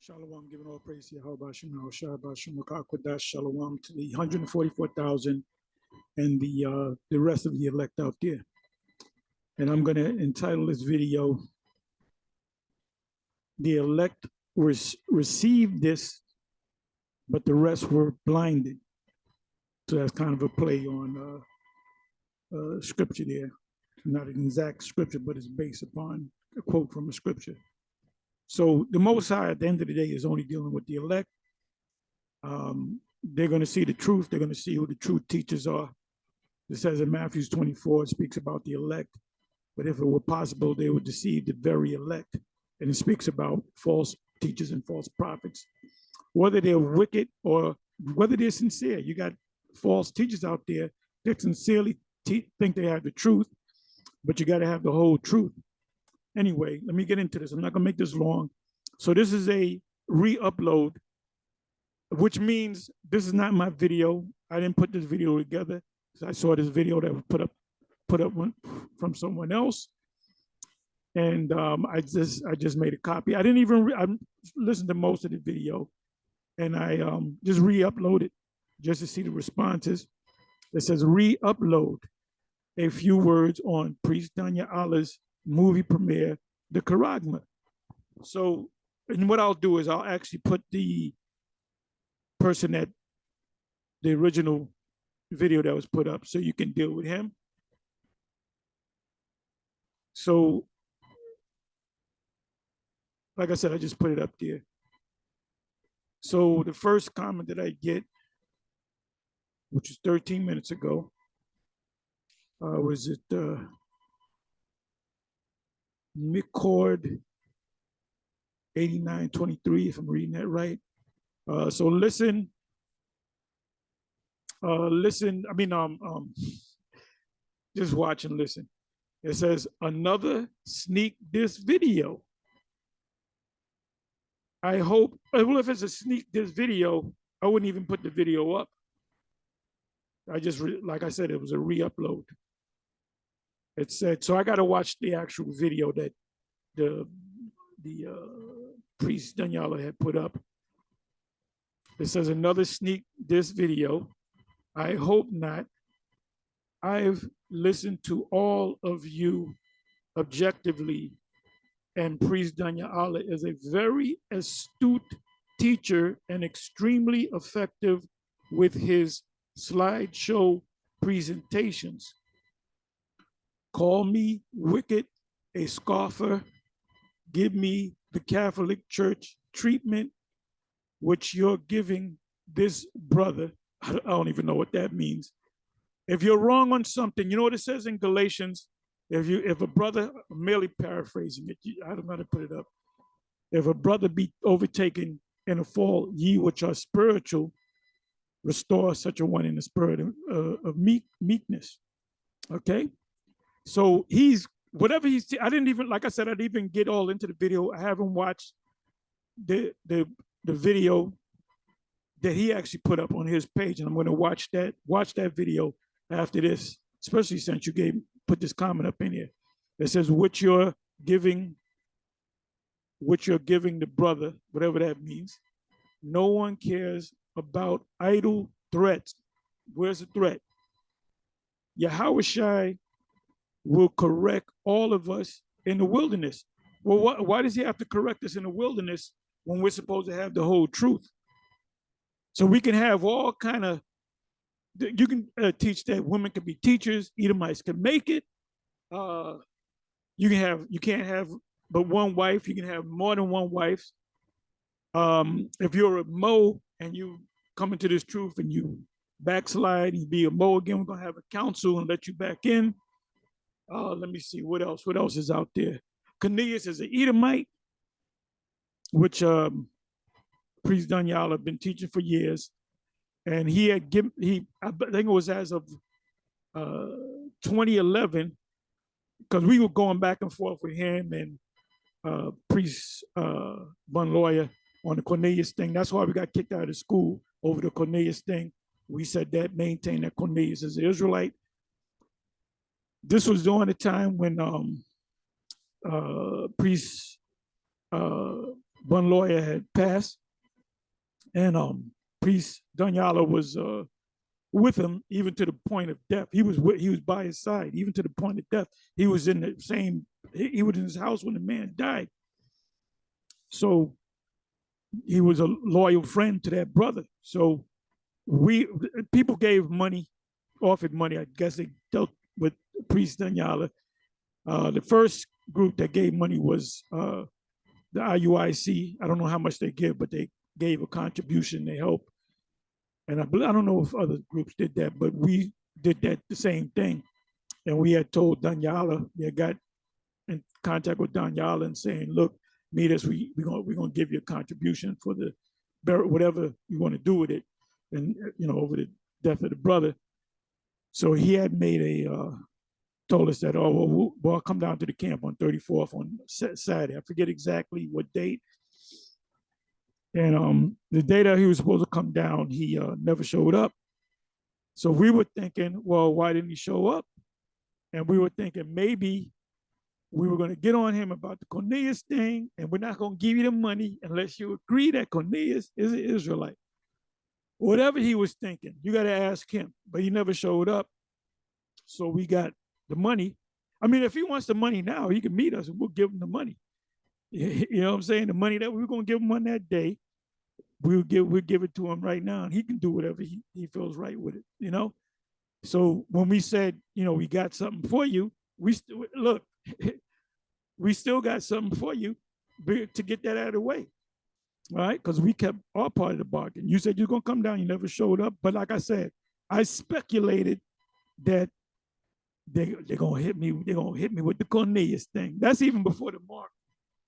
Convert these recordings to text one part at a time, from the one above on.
Shalom, giving all praise to Yahweh Shem, Shabbat Shem, Kodash, Shalom to the 144,000 and the rest of the elect out there. And I'm going to entitle this video, "The Elect Received This, but the rest were blinded." So that's kind of a play on scripture there. Not an exact scripture, but it's based upon a quote from a scripture. So the Most High, at the end of the day, is only dealing with the elect. They're going to see the truth. They're going to see who the true teachers are. It says in Matthew 24, it speaks about the elect. But if it were possible, they would deceive the very elect. And it speaks about false teachers and false prophets. Whether they're wicked or whether they're sincere. You got false teachers out there that sincerely think they have the truth, but you got to have the whole truth. Anyway, let me get into this. I'm not going to make this long. So this is a re-upload, which means this is not my video. I didn't put this video together. I saw this video that was put up from someone else, and I just made a copy. I didn't even I listened to most of the video, and I just re-uploaded just to see the responses. It says re-upload a few words on Priest Danya Allah's movie premiere, The Charagma. So, and what I'll do is I'll actually put the person that the original video that was put up so you can deal with him. So, like I said, I just put it up there. So the first comment that I get, which is 13 minutes ago, was it McCord 8923, if I'm reading that right. So listen, just watch and listen. It says, another sneak this video. I hope, well, if it's a sneak this video, I wouldn't even put the video up. I just, like I said, it was a re-upload. It said, so I got to watch the actual video that the Priest Daniela had put up. It says, another sneak this video. I hope not. I've listened to all of you objectively, and Priest Danya Allah is a very astute teacher and extremely effective with his slideshow presentations. Call me wicked, a scoffer, give me the Catholic Church treatment, which you're giving this brother. I don't even know what that means. If you're wrong on something, you know what it says in Galatians? If a brother, I'm merely paraphrasing it, I don't know how to put it up. If a brother be overtaken in a fault, ye which are spiritual, restore such a one in the spirit of meekness. Okay? So whatever I didn't even, like I said, I didn't even get all into the video. I haven't watched the video that he actually put up on his page, and I'm going to watch that video after this, especially since you put this comment up in here. It says, what you're giving the brother, whatever that means. No one cares about idle threats. Where's the threat? Yahweh Shai will correct all of us in the wilderness. Well, why does he have to correct us in the wilderness when we're supposed to have the whole truth? So we can have all kind of, you can teach that women can be teachers, Edomites can make it. You can't have but one wife. You can have more than one wife. If you're a Mo and you come into this truth and you backslide and you be a Mo again, we're gonna have a council and let you back in. Let me see what else. What else is out there? Cornelius is an Edomite, which Priest Daniel have been teaching for years, and I think it was as of 2011, because we were going back and forth with him and Priest Bun Lawyer on the Cornelius thing. That's why we got kicked out of school over the Cornelius thing. We said that, maintain that Cornelius is an Israelite. This was during the time when Priest one lawyer had passed, and Priest Danyala was with him even to the point of death. He was by his side even to the point of death. He was in the same. He was in his house when the man died. So he was a loyal friend to that brother. So we people gave money, offered money. I guess they dealt with Priest Danyala. The first group that gave money was the IUIC. I don't know how much they give, but they gave a contribution. They helped. And I don't know if other groups did that, but we did that the same thing. And we had told Danyala, we had got in contact with Danyala and saying, look, meet us. We're gonna give you a contribution for the whatever you want to do with it, and over the death of the brother. So he had made told us that, oh, well, I'll come down to the camp on 34th on Saturday. I forget exactly what date. And the day that he was supposed to come down, he never showed up. So we were thinking, well, why didn't he show up? And we were thinking maybe we were going to get on him about the Cornelius thing, and we're not going to give you the money unless you agree that Cornelius is an Israelite. Whatever he was thinking, you got to ask him. But he never showed up. So we got the money. I mean, if he wants the money now, he can meet us and we'll give him the money. You know what I'm saying? The money that we were going to give him on that day, we'll give it to him right now, and he can do whatever he feels right with it. So when we said, we got something for you, look, we still got something for you to get that out of the way. All right, because we kept our part of the bargain. You said you're gonna come down, you never showed up. But like I said, I speculated that they're gonna hit me. They're gonna hit me with the Cornelius thing. That's even before the mark,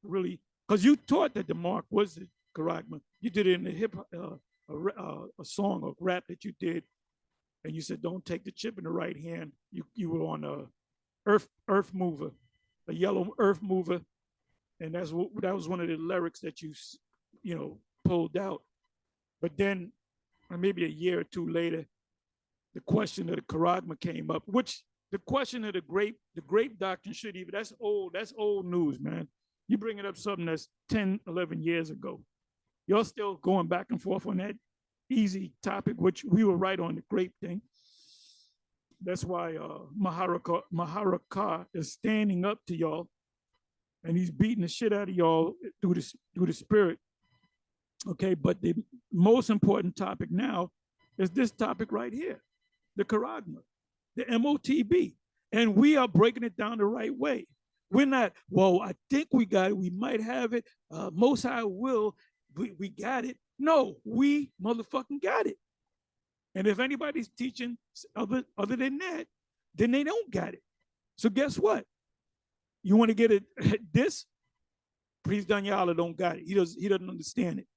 really, because you taught that the mark was the charagma. You did it in the hip a song of rap that you did, and you said, "Don't take the chip in the right hand." You were on a earth mover, a yellow earth mover, and that was one of the lyrics that you pulled out. But then maybe a year or two later, the question of the charagma came up, which the question of the grape doctrine should even, that's old news, man. You bringing up something that's 10, 11 years ago. You're still going back and forth on that easy topic, which we were right on the grape thing. That's why Maharaka is standing up to y'all, and he's beating the shit out of y'all through the spirit. Okay, but the most important topic now is this topic right here, the charagma, the MOTB. And we are breaking it down the right way. We're not, well, I think we got it. We might have it. Most High will. We got it. No, we motherfucking got it. And if anybody's teaching other than that, then they don't got it. So guess what? You want to get it this? Priest Danyala don't got it. He doesn't understand it.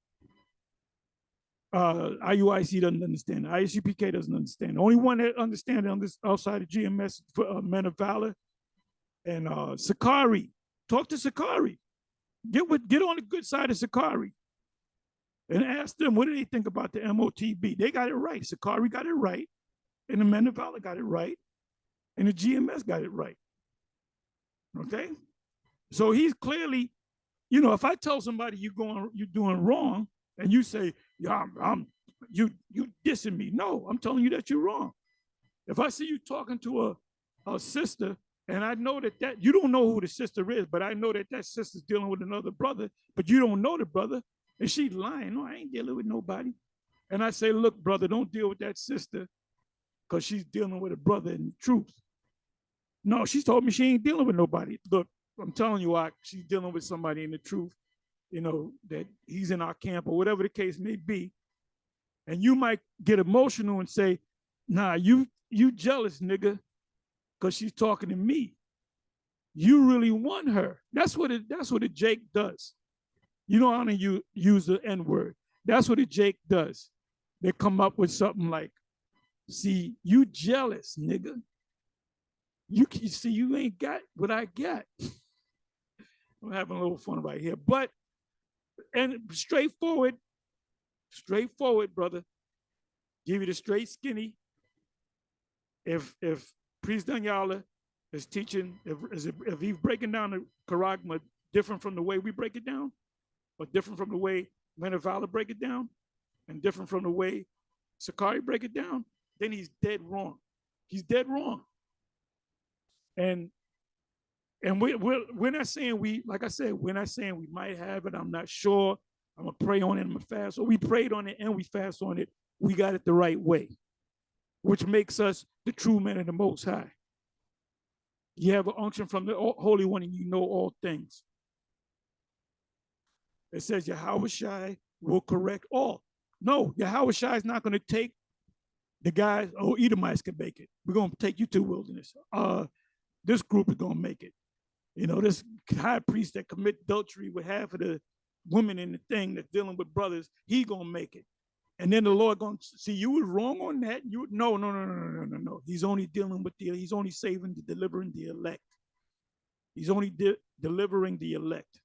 IUIC doesn't understand it. ISUPK doesn't understand it. The only one that understands it on this outside of GMS Men of Valor and Sakari. Talk to Sakari. Get on the good side of Sakari and ask them what do they think about the MOTB. They got it right. Sakari got it right, and the Men of Valor got it right, and the GMS got it right. Okay, so he's clearly, if I tell somebody you're doing wrong, and you say, yeah, you dissing me. No, I'm telling you that you're wrong. If I see you talking to a sister, and I know that you don't know who the sister is, but I know that sister's dealing with another brother, but you don't know the brother, and she's lying. No, I ain't dealing with nobody. And I say, look, brother, don't deal with that sister because she's dealing with a brother in the truth. No, she told me she ain't dealing with nobody. Look, I'm telling you, she's dealing with somebody in the truth. That he's in our camp or whatever the case may be. And you might get emotional and say, nah, you jealous, nigga, because she's talking to me. You really want her. That's what a Jake does. You don't want to use the N-word. That's what a Jake does. They come up with something like, see, you jealous, nigga. You see, you ain't got what I got. I'm having a little fun right here. And straightforward, brother. Give you the straight skinny. If Priest Danyala is teaching, if he's breaking down the charagma different from the way we break it down, or different from the way Manavala break it down, and different from the way Sakari break it down, then he's dead wrong. He's dead wrong. And we're not saying we, like I said, we're not saying we might have it. I'm not sure. I'm gonna pray on it. I'm gonna fast. So we prayed on it and we fast on it. We got it the right way, which makes us the true men of the Most High. You have an unction from the Holy One, and you know all things. It says Yahweh Shai will correct all. No, Yahweh Shai is not going to take the guys. Oh, Edomites can make it. We're going to take you to the wilderness. This group is going to make it. You know, this high priest that commit adultery with half of the women in the thing that's dealing with brothers, he going to make it. And then the Lord going to see, you was wrong on that. You no. He's only dealing with he's only saving, delivering the elect. He's only delivering the elect.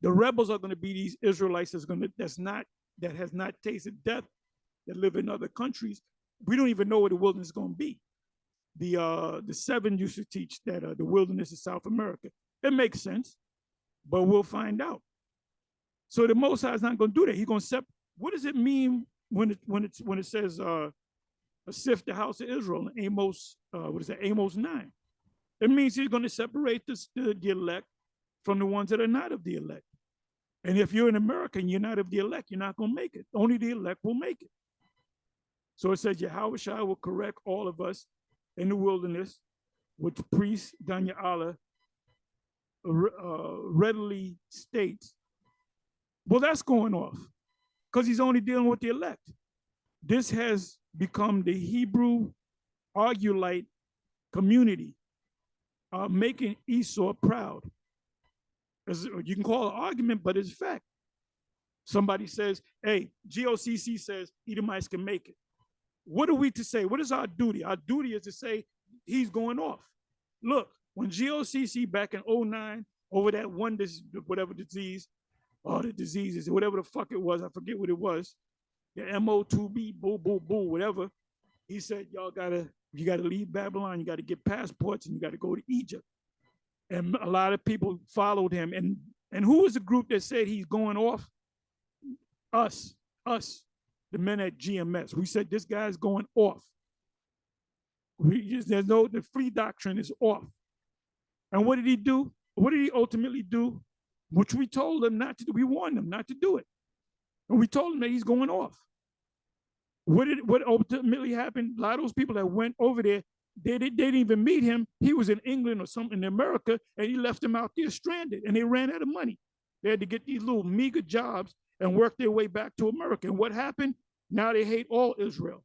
The rebels are going to be these Israelites that has not tasted death, that live in other countries. We don't even know where the wilderness is going to be. The seven used to teach that the wilderness is South America. It makes sense, but we'll find out. So the Most High is not going to do that. He's going to separate. What does it mean when it says sift the house of Israel in Amos, Amos 9? It means he's going to separate the elect from the ones that are not of the elect. And if you're an American, you're not of the elect, you're not going to make it. Only the elect will make it. So it says Yahweh Shai will correct all of us in the wilderness, which priest Danya Allah readily states. Well, that's going off because he's only dealing with the elect. This has become the Hebrew Arguelite community, making Esau proud. You can call it an argument, but it's fact. Somebody says, hey, GOCC says Edomites can make it. What are we to say? What is our duty? Our duty is to say he's going off. Look, when GOCC back in 2009, over that one, whatever disease, or the diseases, whatever the fuck it was, I forget what it was, the MO2B, boo, boo, boo, whatever, he said, you gotta leave Babylon, you gotta get passports, and you gotta go to Egypt. And a lot of people followed him. And who was the group that said he's going off? Us, the men at GMS. We said this guy's going off. The free doctrine is off. And what did he do? What did he ultimately do? Which we told him not to do. We warned him not to do it. And we told him that he's going off. What ultimately happened? A lot of those people that went over there, they didn't even meet him. He was in England or something in America, and he left them out there stranded, and they ran out of money. They had to get these little meager jobs and work their way back to America. And what happened? Now they hate all Israel.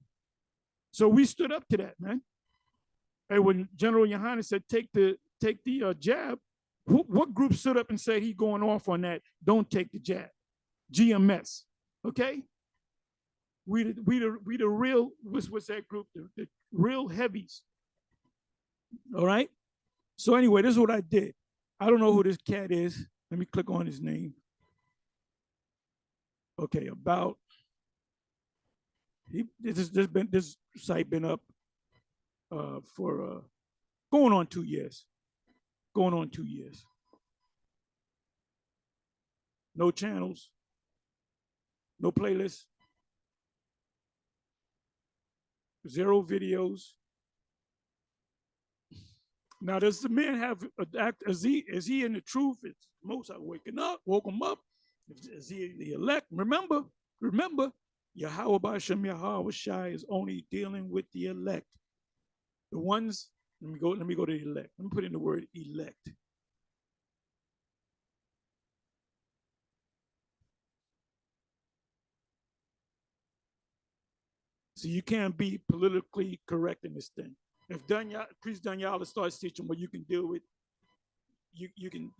So we stood up to that, man. And when General Yohanan said, take the jab, what group stood up and said he's going off on that? Don't take the jab. GMS, okay? We the real, what's that group? The real heavies. All right. So anyway, this is what I did. I don't know who this cat is. Let me click on his name. Okay, this site been up for going on 2 years. Going on 2 years. No channels, no playlists, 0 videos. Now, does the man have is he in the truth? It's Most High woke him up. Is he the elect? Remember, Yahweh B'Shem Yahweh Shai is only dealing with the elect. The ones, let me go to the elect. Let me put in the word elect. So you can't be politically correct in this thing. If Priest Daniela starts teaching what you can deal with, you can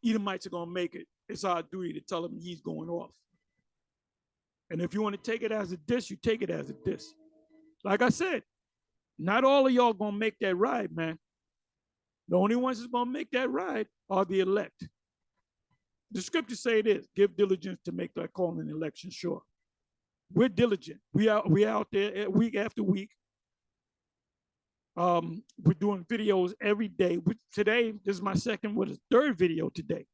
Edomites are gonna make it. It's our duty to tell him he's going off. And if you want to take it as a diss, you take it as a diss. Like I said, not all of y'all gonna make that ride, man. The only ones that's gonna make that ride are the elect. The scriptures say it is, give diligence to make that call and election sure. We're diligent. We out there week after week. We're doing videos every day. Today, this is my third video today.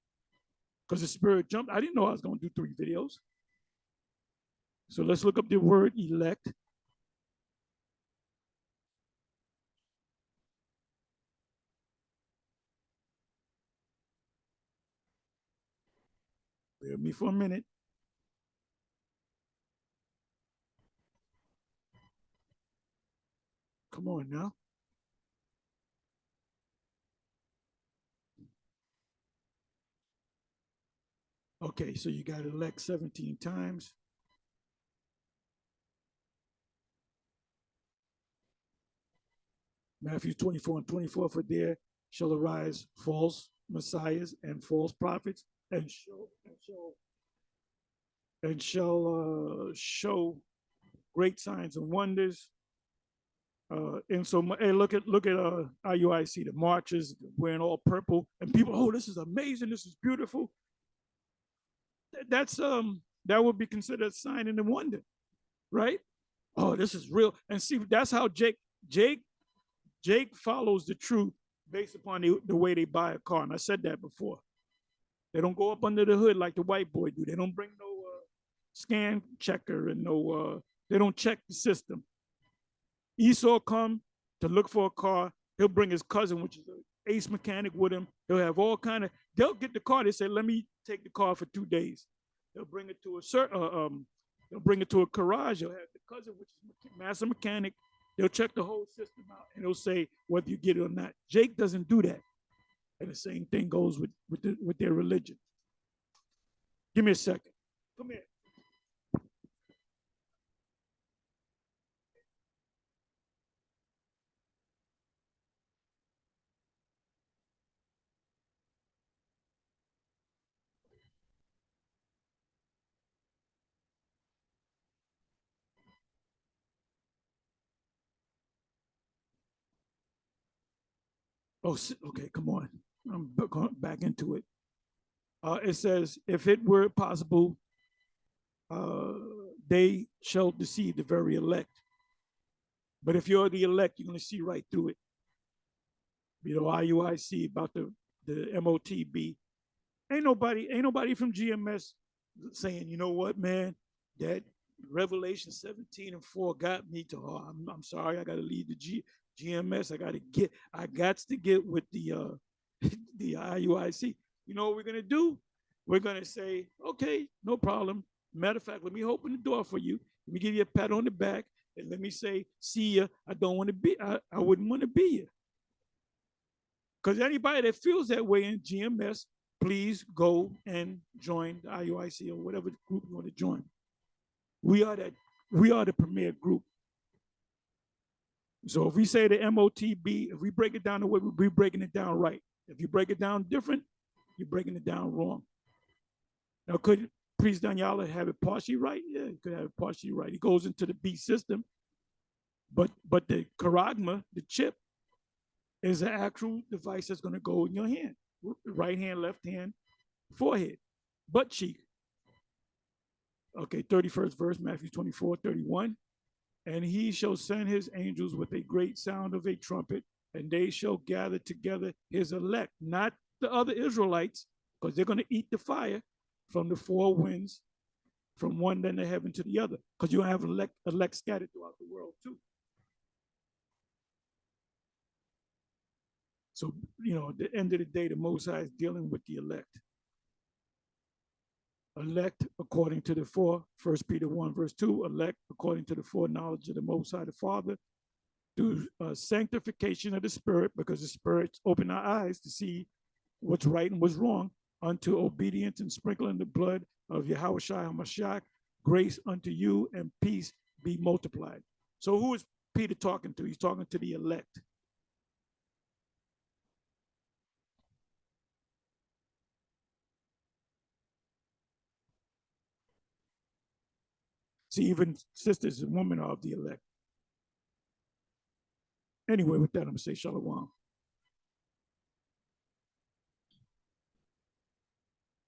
because the spirit jumped. I didn't know I was going to do 3 videos. So let's look up the word elect. Bear with me for a minute. Come on now. Okay, so you got elect 17 times. Matthew 24 and 24, for there shall arise false messiahs and false prophets, and shall show great signs and wonders. And so, hey, look at IUIC, the marches wearing all purple, and people, oh, this is amazing, this is beautiful. That's that would be considered a sign and a wonder, right? Oh, this is real. And see, that's how Jake follows the truth based upon the way they buy a car. And I said that before. They don't go up under the hood like the white boy do. They don't bring no scan checker and no. They don't check the system. Esau come to look for a car. He'll bring his cousin, which is an ace mechanic, with him. He'll have all kind of. They'll get the car. They say, "Let me take the car for 2 days." They'll bring it to a they'll bring it to a garage. They'll have the cousin, which is master mechanic. They'll check the whole system out, and they'll say whether you get it or not. Jake doesn't do that, and the same thing goes with their religion. Give me a second. Come here. Oh, okay, come on. I'm going back into it. It says, if it were possible, uh, they shall deceive the very elect. But if you're the elect, you're going to see right through it. You know, IUIC about the MOTB. Ain't nobody from GMS saying, you know what, man, that Revelation 17 and 4 got me to, oh, I'm sorry, I got to leave the GMS. I got to get with the the IUIC. You know what we're gonna do? We're gonna say, okay, no problem. Matter of fact, let me open the door for you. Let me give you a pat on the back, and let me say, see ya. I don't want to be. I wouldn't want to be here. Because anybody that feels that way in GMS, please go and join the IUIC or whatever group you want to join. We are that. We are the premier group. So if we say the MOTB, if we break it down the way we're breaking it down right. If you break it down different, you're breaking it down wrong. Now, could Priest Daniela have it partially right? Yeah, he could have it partially right. He goes into the B system, but the charagma, the chip, is an actual device that's going to go in your hand, right hand, left hand, forehead, butt cheek. Okay, 31st verse, Matthew 24:31. And he shall send his angels with a great sound of a trumpet, and they shall gather together his elect, not the other Israelites, because they're going to eat the fire from the 4 winds, from one end of heaven to the other, because you have elect scattered throughout the world too. So, you know, at the end of the day, the Most High is dealing with the elect. Elect according to the 4, 1 Peter 1, verse 2, elect according to the foreknowledge of the Most High, the Father, through sanctification of the Spirit, because the Spirit opened our eyes to see what's right and what's wrong, unto obedience and sprinkling the blood of Yahweh Shai HaMashiach, grace unto you and peace be multiplied. So who is Peter talking to? He's talking to the elect. See, even sisters and women are of the elect. Anyway, with that, I'm going to say shalom.